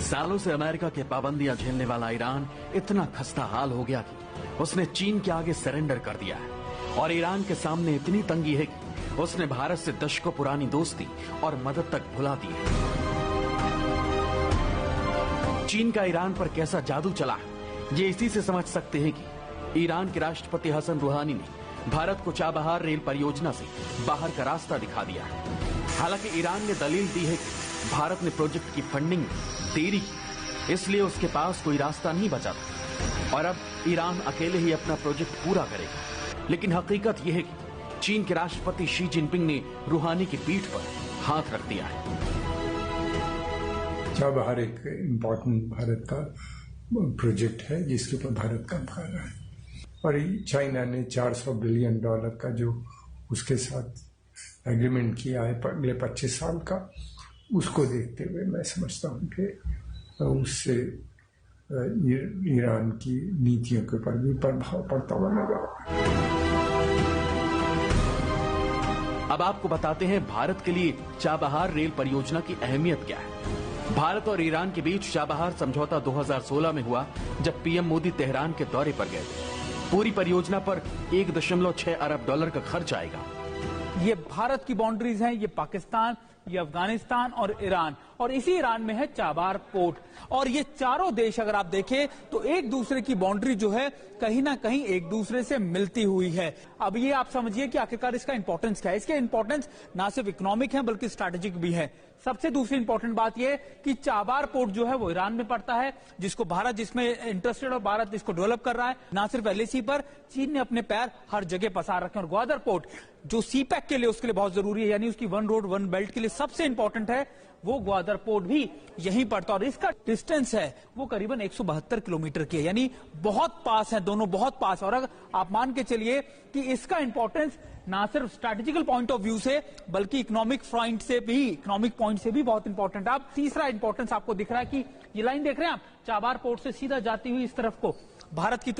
सालों से अमेरिका के पाबंदियां झेलने वाला ईरान इतना खस्ता हाल हो गया कि उसने चीन के आगे सरेंडर कर दिया है और ईरान के सामने इतनी तंगी है कि उसने भारत से दशकों पुरानी दोस्ती और मदद तक भुला दी है। चीन का ईरान पर कैसा जादू चला है, ये इसी से समझ सकते हैं कि ईरान के राष्ट्रपति हसन रूहानी ने भारत को चाबहार रेल परियोजना से बाहर का रास्ता दिखा दिया है। हालांकि ईरान ने दलील दी है कि भारत ने प्रोजेक्ट की फंडिंग में देरी की, इसलिए उसके पास कोई रास्ता नहीं बचा था और अब ईरान अकेले ही अपना प्रोजेक्ट पूरा करेगा। लेकिन हकीकत यह है कि चीन के राष्ट्रपति शी जिनपिंग ने रूहानी की पीठ पर हाथ रख दिया है। चाबहार एक इम्पोर्टेंट भारत का प्रोजेक्ट है जिसके ऊपर भारत काम कर रहा है और चाइना ने $400 बिलियन का जो उसके साथ एग्रीमेंट किया है अगले 25 साल का, उसको देखते हुए मैं समझता हूँ कि उससे ईरान की नीतियों के ऊपर भी प्रभाव पड़ता हुआ लगा। अब आपको बताते हैं भारत के लिए चाबहार रेल परियोजना की अहमियत क्या है। भारत और ईरान के बीच चाबहार समझौता 2016 में हुआ जब पीएम मोदी तेहरान के दौरे पर गए थे। पूरी परियोजना पर $1.6 अरब का खर्च आएगा। ये भारत की बाउंड्रीज हैं, ये पाकिस्तान, ये अफगानिस्तान और ईरान, और इसी ईरान में है चाबहार पोर्ट। और ये चारों देश अगर आप देखें तो एक दूसरे की बाउंड्री जो है कहीं ना कहीं एक दूसरे से मिलती हुई है। अब ये आप समझिए कि आखिरकार इसका इंपॉर्टेंस क्या है। इसके इंपॉर्टेंस ना सिर्फ इकोनॉमिक है बल्कि स्ट्रैटेजिक भी है। सबसे दूसरी इंपॉर्टेंट बात यह कि चाबहार पोर्ट जो है वो ईरान में पड़ता है, जिसको भारत जिसमें इंटरेस्टेड और भारत इसको डेवलप कर रहा है। ना सिर्फ एलएसी पर चीन ने अपने पैर हर जगह पसार रखे हैं। और ग्वादर पोर्ट जो सीपैक के लिए उसके लिए बहुत जरूरी है, यानी उसकी वन रोड वन बेल्ट के लिए सबसे इंपॉर्टेंट है, वो ग्वादर पोर्ट भी यहीं पड़ता है। और इसका डिस्टेंस है वो करीबन 172 किलोमीटर की है, यानी बहुत पास है, दोनों बहुत पास। और अगर आप मान के चलिए कि इसका इंपॉर्टेंस ना सिर्फ स्ट्रैटेजिकल पॉइंट ऑफ व्यू से बल्कि इकोनॉमिक पॉइंट से भी बहुत इंपॉर्टेंट है। अब तीसरा इंपॉर्टेंस आपको दिख रहा है कि ये लाइन देख रहे हैं आप, चाबहार पोर्ट से सीधा जाती हुई इस तरफ को भारत की तरफ